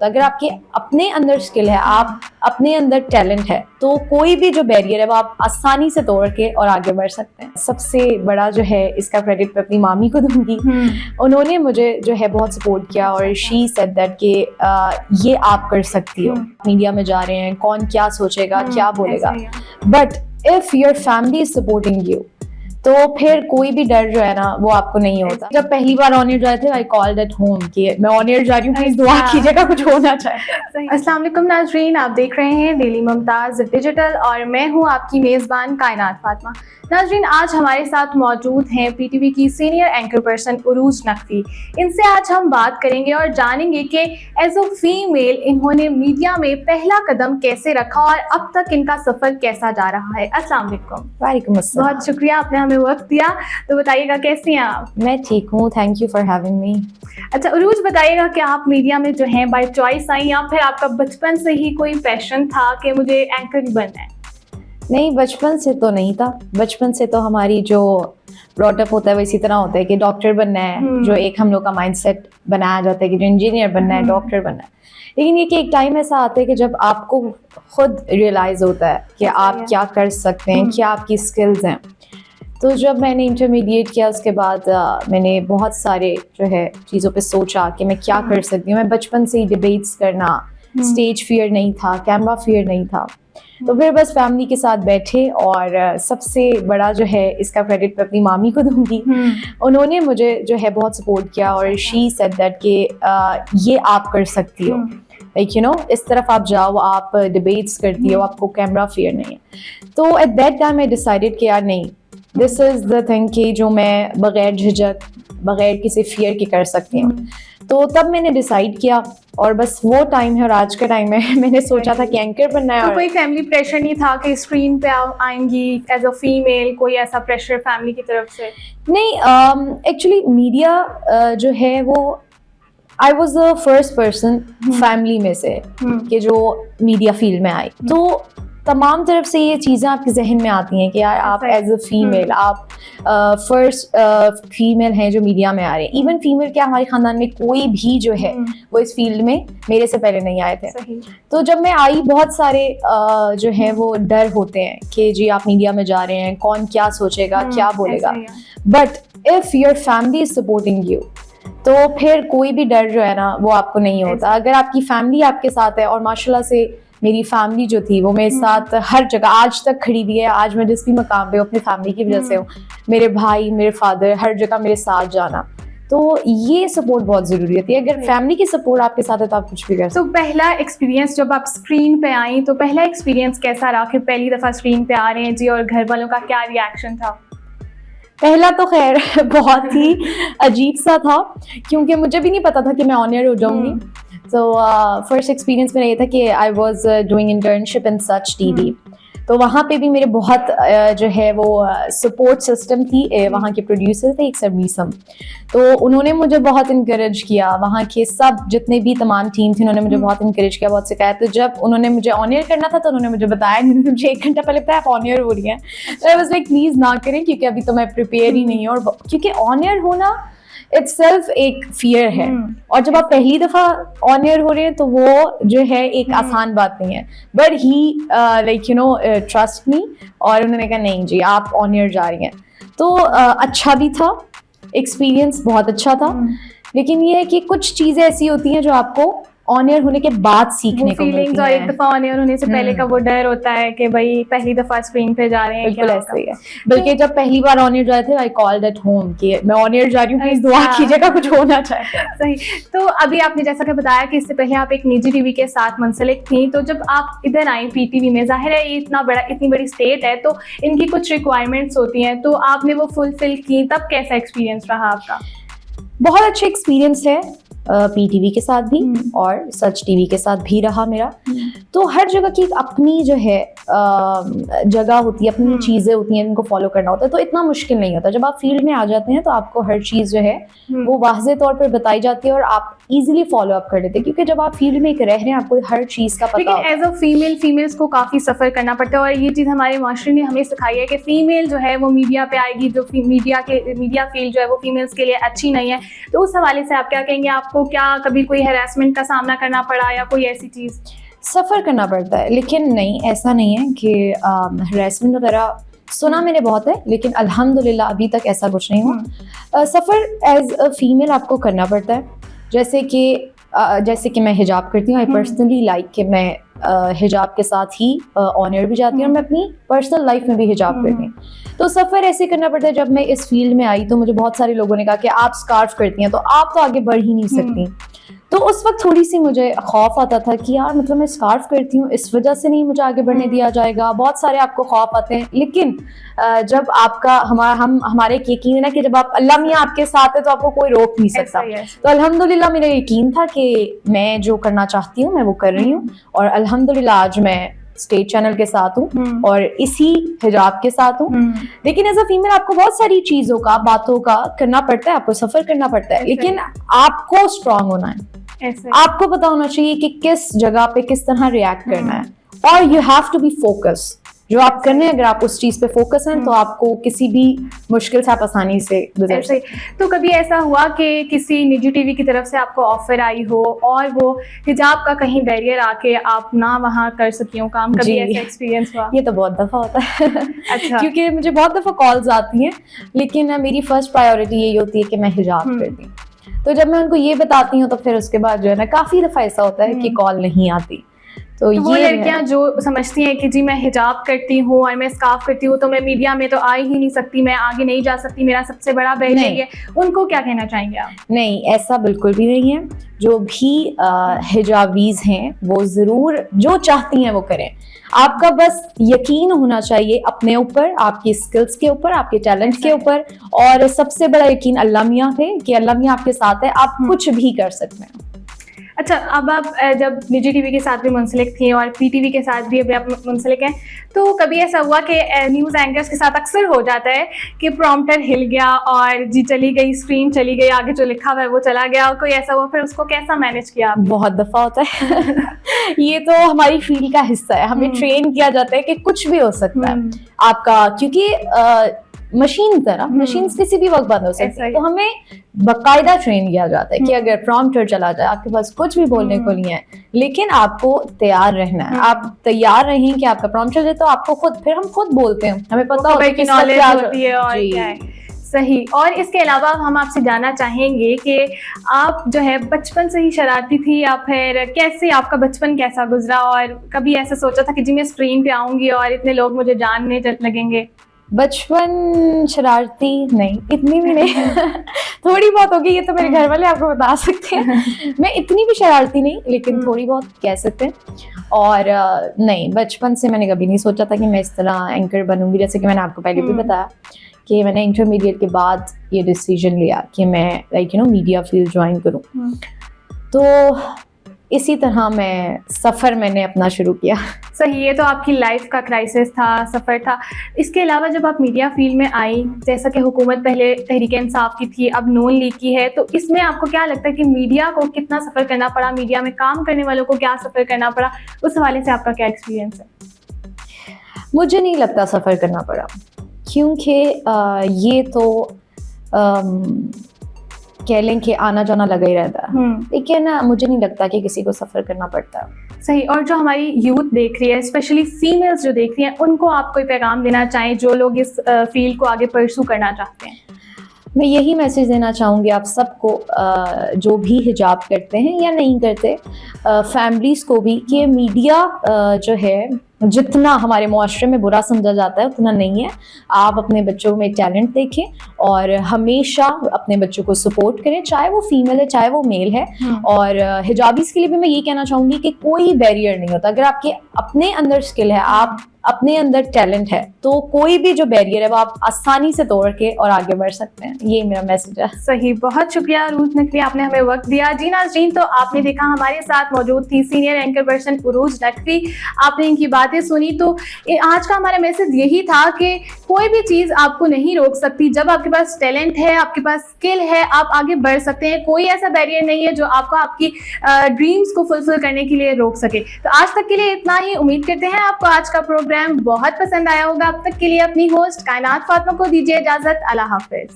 अगर आपके अपने अंदर स्किल है, आप अपने अंदर टैलेंट है, तो कोई भी जो बैरियर है वो आप आसानी से तोड़ के और आगे बढ़ सकते हैं। सबसे बड़ा जो है इसका क्रेडिट मैं अपनी मामी को दूंगी। उन्होंने मुझे जो है बहुत सपोर्ट किया और शी सेड दैट कि ये आप कर सकती हो। मीडिया में जा रहे हैं, कौन क्या सोचेगा, क्या बोलेगा, but if your family is supporting you तो फिर कोई भी डर जो है ना वो आपको नहीं होता। जब पहली बार ऑन एयर जाए थे, आई कॉल्ड एट होम कि मैं ऑन एयर जा रही हूँ, प्लीज दुआ कीजिएगा कुछ होना चाहिए। अस्सलाम वालेकुम नाजरीन, आप देख रहे हैं डेली मुमताज डिजिटल और मैं हूँ आपकी मेज़बान कायनात फातिमा। नाजरीन, आज हमारे साथ मौजूद हैं पीटीवी की सीनियर एंकर पर्सन उरूज नकवी। इनसे आज हम बात करेंगे और जानेंगे कि एज अ फीमेल इन्होंने मीडिया में पहला कदम कैसे रखा और अब तक इनका सफ़र कैसा जा रहा है। अस्सलाम वालेकुम। वालेकुम अस्सलाम। बहुत शुक्रिया, आपने हमें वक्त दिया। तो बताइएगा कैसी हैं आप? मैं ठीक हूँ, thank you for having me. अच्छा उरूज, बताइएगा कि आप मीडिया में जो हैं बाय चॉइस आई या फिर आपका बचपन से ही कोई पैशन था कि मुझे एंकर ही बनना है? नहीं, बचपन से तो नहीं था। बचपन से तो हमारी जो ब्रॉटअप होता है वो इसी तरह होता है कि डॉक्टर बनना है, जो एक हम लोग का माइंडसेट बनाया जाता है कि जो इंजीनियर बनना है, डॉक्टर बनना है। लेकिन ये कि एक टाइम ऐसा आता है कि जब आपको खुद रियलाइज होता है कि आप क्या कर सकते हैं, क्या आपकी स्किल्स हैं। तो जब मैंने इंटरमीडिएट किया उसके बाद मैंने बहुत सारे जो है चीज़ों पे सोचा कि मैं क्या कर सकती हूँ। मैं बचपन से ही डिबेट्स करना, स्टेज फियर नहीं था, कैमरा फियर नहीं था। तो फिर बस फैमिली के साथ बैठे और सबसे बड़ा जो है इसका क्रेडिट मैं अपनी मामी को दूंगी। उन्होंने मुझे जो है बहुत सपोर्ट किया और शी सेड दैट कि ये आप कर सकती हो, लाइक यू नो इस तरफ आप जाओ, आप डिबेट्स करती हो, आपको कैमरा फियर नहीं है। तो at that time I decided कि यार नहीं, दिस इज़ द थिंग कि जो मैं बग़ैर झिझक, बग़ैर किसी फियर के कर सकती हूँ। तो तब मैंने डिसाइड किया और बस वो टाइम है और आज का टाइम है। मैंने सोचा था कि एंकर बनना है। तो कोई फैमिली प्रेशर नहीं था कि स्क्रीन पे आएंगी एज अ फीमेल? कोई ऐसा प्रेशर फैमिली की तरफ से? नहीं, एक्चुअली मीडिया जो है वो I was the first person family में से कि जो मीडिया फील्ड में आई। तो तमाम तरफ से ये चीज़ें आपके जहन में आती हैं कि यार आप एज अ फीमेल, आप फर्स्ट फीमेल हैं जो मीडिया में आ रहे हैं। इवन फीमेल क्या, हमारे ख़ानदान में कोई भी जो है वो इस फील्ड में मेरे से पहले नहीं आए थे। तो जब मैं आई, बहुत सारे जो है वो डर होते हैं कि जी आप मीडिया में जा रहे हैं, कौन क्या सोचेगा, क्या बोलेगा, but if your family is supporting you तो फिर कोई भी डर जो है ना वो आपको नहीं होता। अगर आपकी फैमिली आपके साथ है, और माशाल्लाह से मेरी फैमिली जो थी वो मेरे साथ हर जगह आज तक खड़ी हुई है। आज मैं जिस भी मकाम पे हूँ अपनी फैमिली की वजह से हूँ। मेरे भाई, मेरे फादर, हर जगह मेरे साथ जाना। तो ये सपोर्ट बहुत ज़रूरी होती है। अगर फैमिली की सपोर्ट आपके साथ है तो आप कुछ भी कर सकते। तो पहला एक्सपीरियंस जब आप स्क्रीन पे आई, तो पहला एक्सपीरियंस कैसा रहा कि पहली दफ़ा स्क्रीन पे आ रहे हैं जी, और घर वालों का क्या रिएक्शन था? पहला तो खैर बहुत ही अजीब सा था, क्योंकि मुझे भी नहीं पता था कि मैं ऑन एयर हो जाऊंगी। तो फर्स्ट एक्सपीरियंस मेरा ये था कि I was doing internship in such TV. तो वहाँ पे भी मेरे बहुत जो है वो सपोर्ट सिस्टम थी। वहाँ के प्रोड्यूसर थे एक सरमीसम, तो उन्होंने मुझे बहुत इनकरेज किया। वहाँ के सब जितने भी तमाम टीम थी उन्होंने मुझे बहुत इनकरेज किया, बहुत सिखाया। तो जब उन्होंने मुझे ऑन एयर करना था तो उन्होंने मुझे बताया, उन्होंने मुझे 1 घंटा पहले बताया आप ऑन एयर हो रही हैं। तो आई वाज लाइक प्लीज़ ना करें, क्योंकि अभी तो मैं प्रिपेयर ही नहीं हूँ। और क्योंकि ऑन एयर होना इटसेल्फ एक फियर है, और जब आप पहली दफ़ा ऑन एयर हो रहे हैं तो वो जो है एक आसान बात नहीं है। But he like you know trust me, और उन्होंने कहा नहीं जी आप ऑन एयर जा रही हैं। तो अच्छा भी था, एक्सपीरियंस बहुत अच्छा था। लेकिन ये है कि कुछ चीज़ें ऐसी होती हैं जो आपको ऑन एयर होने के बाद सीखने को मिलती हैं। और एक दफ़ा ऑन एयर होने से पहले का वो डर होता है कि भाई पहली दफ़ा स्क्रीन पे जा रहे हैं। बिल्कुल ऐसे ही है। बल्कि जब पहली बार ऑन एयर जाए थे, आई कॉल्ड एट होम कि मैं ऑन एयर जा रही हूँ, प्लीज दुआ कीजिएगा कुछ होना चाहिए। सही। तो अभी आपने जैसा कि बताया कि इससे पहले आप एक निजी टीवी के साथ मुंसलिक थी, तो जब आप इधर आई पीटीवी में, जाहिर है ये इतनी बड़ी स्टेट है तो इनकी कुछ रिक्वायरमेंट्स होती हैं, तो आपने वो फुलफिल की। तब कैसा एक्सपीरियंस रहा आपका? बहुत अच्छा एक्सपीरियंस है पीटीवी के साथ भी और सच टीवी के साथ भी रहा मेरा। तो हर जगह की अपनी जो है जगह होती है, अपनी चीज़ें होती हैं, इनको फॉलो करना होता है। तो इतना मुश्किल नहीं होता। जब आप फील्ड में आ जाते हैं तो आपको हर चीज़ जो है वो वाज़े तौर पर बताई जाती है और आप इजीली फॉलो अप कर लेते हैं, क्योंकि जब आप फील्ड में एक रह रहे हैं आपको हर चीज़ का पता। लेकिन एज अ फीमेल्स को काफ़ी सफ़र करना पड़ता है, और ये चीज़ हमारे माशरे ने हमें सिखाई है कि फ़ीमेल जो है वो मीडिया पे आएगी, जो मीडिया फील्ड जो है वो फीमेल्स के लिए अच्छी नहीं है। तो उस हवाले से आप क्या कहेंगे? आपको आपको क्या कभी कोई हैरेसमेंट का सामना करना पड़ा या कोई ऐसी चीज़? सफ़र करना पड़ता है, लेकिन नहीं, ऐसा नहीं है कि हरासमेंट वगैरह सुना मैंने बहुत है, लेकिन अल्हम्दुलिल्लाह अभी तक ऐसा कुछ नहीं हुआ। सफ़र एज अ फीमेल आपको करना पड़ता है, जैसे कि मैं हिजाब करती हूँ। आई पर्सनली लाइक कि मैं हिजाब के साथ ही ऑनर भी जाती हूँ और मैं अपनी पर्सनल लाइफ में भी हिजाब करती हूँ। तो सफ़र ऐसे करना पड़ता है। जब मैं इस फील्ड में आई तो मुझे बहुत सारे लोगों ने कहा कि आप स्कार्फ करती हैं तो आप तो आगे बढ़ ही नहीं सकती। तो उस वक्त थोड़ी सी मुझे खौफ आता था कि यार मतलब मैं स्कार्फ करती हूँ, इस वजह से नहीं मुझे आगे बढ़ने दिया जाएगा। बहुत सारे आपको खौफ आते हैं, लेकिन जब आपका हमारे एक यकीन है ना कि जब आप अल्लाह मियाँ आपके साथ है तो आपको कोई रोक नहीं सकता। तो अल्हम्दुलिल्लाह मेरा यकीन था कि मैं जो करना चाहती हूँ मैं वो कर रही हूँ, और अल्हम्दुलिल्लाह आज मैं स्टेट चैनल के साथ हूँ और इसी हिजाब के साथ हूँ। लेकिन एज अ फीमेल आपको बहुत सारी चीज़ों का, बातों का करना पड़ता है, आपको सफ़र करना पड़ता है, लेकिन आपको स्ट्रांग होना है। आपको पता होना चाहिए कि किस जगह पे किस तरह रिएक्ट करना है, और you have to be focus. जो आप करने हैं, अगर आप उस चीज़ पे फोकस हैं तो आपको किसी भी मुश्किल से आप आसानी से गुजर सकते हैं। तो कभी ऐसा हुआ कि किसी निजी टीवी की तरफ से आपको ऑफर आई हो और वो हिजाब का कहीं बैरियर आके आप ना वहाँ कर सकी हो काम, कभी ऐसा एक्सपीरियंस हुआ? ये तो बहुत दफ़ा होता है। अच्छा। क्योंकि मुझे बहुत दफ़ा कॉल्स आती हैं, लेकिन मेरी फर्स्ट प्रायोरिटी यही होती है कि मैं हिजाब करती हूँ। तो जब मैं उनको ये बताती हूँ तो फिर उसके बाद जो है ना काफ़ी दफ़ा ऐसा होता है कि कॉल नहीं आती। तो वो लड़कियां जो समझती हैं कि जी मैं हिजाब करती हूँ और मैं स्कार्फ करती हूँ तो मैं मीडिया में तो आ ही नहीं सकती, मैं आगे नहीं जा सकती, मेरा सबसे बड़ा बैरियर है, उनको क्या कहना चाहेंगे आप? नहीं, ऐसा बिल्कुल भी नहीं है। जो भी हिजाबीज हैं वो ज़रूर जो चाहती हैं वो करें। आपका बस यकीन होना चाहिए अपने ऊपर, आपकी स्किल्स के ऊपर, आपके टैलेंट के ऊपर, और सबसे बड़ा यकीन अल्लाह मियाँ पे कि अल्लाह मियाँ आपके साथ है, आप कुछ भी कर सकते हैं। अच्छा, अब आप जब निजी टीवी के साथ भी मुंसलिक थी और पीटीवी के साथ भी अभी आप मुंसलिक हैं, तो कभी ऐसा हुआ कि न्यूज़ एंकर्स के साथ अक्सर हो जाता है कि प्रॉम्प्टर हिल गया और जी चली गई, स्क्रीन चली गई, आगे जो लिखा हुआ है वो चला गया, और कोई ऐसा हुआ, फिर उसको कैसा मैनेज किया आप? बहुत दफ़ा होता है। ये तो हमारी फील्ड का हिस्सा है, हमें ट्रेन किया जाता है कि कुछ भी हो सकता है आपका, क्योंकि मशीन तरह मशीन किसी भी वक्त बंद हो सकती है। तो हमें बाकायदा ट्रेन किया जाता है कि अगर प्रॉम्प्टर चला जाए, आपके पास कुछ भी बोलने को नहीं है, लेकिन आपको तैयार रहना है। आप तैयार रहें कि आपका प्रॉम्प्टर चले तो आपको फिर हम खुद बोलते हैं, हमें पता होता है कि नॉलेज होती है और क्या है। सही। और इसके अलावा हम आपसे जानना चाहेंगे कि आप जो है बचपन से ही शरारती थी या फिर कैसे आपका बचपन कैसा गुजरा, और कभी ऐसा सोचा था कि जी मैं स्क्रीन पे आऊंगी और इतने लोग मुझे जानने लगेंगे? बचपन शरारती नहीं, इतनी भी नहीं। थोड़ी बहुत होगी, ये तो मेरे घर वाले आपको बता सकते हैं। मैं इतनी भी शरारती नहीं, लेकिन थोड़ी बहुत कह सकते हैं। और नहीं, बचपन से मैंने कभी नहीं सोचा था कि मैं इस तरह एंकर बनूंगी। जैसे कि मैंने आपको पहले भी बताया कि मैंने इंटरमीडिएट के बाद ये डिसीजन लिया कि मैं मीडिया फील्ड ज्वाइन करूँ। तो इसी तरह मैंने अपना शुरू किया। सही। ये तो आपकी लाइफ का क्राइसिस था, सफ़र था। इसके अलावा जब आप मीडिया फील्ड में आई, जैसा कि हुकूमत पहले तहरीक-ए-इंसाफ की थी, अब नून लीग की है, तो इसमें आपको क्या लगता है कि मीडिया को कितना सफ़र करना पड़ा, मीडिया में काम करने वालों को क्या सफ़र करना पड़ा, उस हवाले से आपका क्या एक्सपीरियंस है? मुझे नहीं लगता सफ़र करना पड़ा, क्योंकि ये तो कह लें कि आना जाना लगा ही रहता है, लेकिन मुझे नहीं लगता कि किसी को सफ़र करना पड़ता। सही। और जो हमारी यूथ देख रही है, स्पेशली फीमेल्स जो देख रही हैं, उनको आप कोई पैगाम देना चाहें जो लोग इस फील्ड को आगे परस्यू करना चाहते हैं? मैं यही मैसेज देना चाहूँगी आप सबको, जो भी हिजाब करते हैं या नहीं करते, फैमिलीज़ को भी, कि मीडिया जो है जितना हमारे मुआशरे में बुरा समझा जाता है उतना नहीं है। आप अपने बच्चों में टैलेंट देखें और हमेशा अपने बच्चों को सपोर्ट करें, चाहे वो फीमेल है चाहे वो मेल है। और हिजाबीज़ के लिए भी मैं ये कहना चाहूँगी कि कोई बैरियर नहीं होता। अगर आपके अपने अंदर स्किल है, आप अपने अंदर टैलेंट है, तो कोई भी जो बैरियर है वो आप आसानी से तोड़ के और आगे बढ़ सकते हैं। ये मेरा मैसेज है। सही। बहुत शुक्रिया उरूज नकवी, आपने हमें वक्त दिया। जी नाज़रीन, तो आपने देखा हमारे साथ मौजूद थी सीनियर एंकर पर्सन उरूज नकवी। आपने इनकी बातें सुनी। तो आज का हमारा मैसेज यही था कि कोई भी चीज़ आपको नहीं रोक सकती। जब आपके पास टैलेंट है, आपके पास स्किल है, आप आगे बढ़ सकते हैं। कोई ऐसा बैरियर नहीं है जो आपको आपकी ड्रीम्स को फुलफिल करने के लिए रोक सके। तो आज तक के लिए इतना ही। उम्मीद करते हैं आपको आज का प्रोग्राम बहुत पसंद आया होगा। अब तक के लिए अपनी होस्ट कायनात फातिमा को दीजिए इजाजत। अल्लाह हाफिज।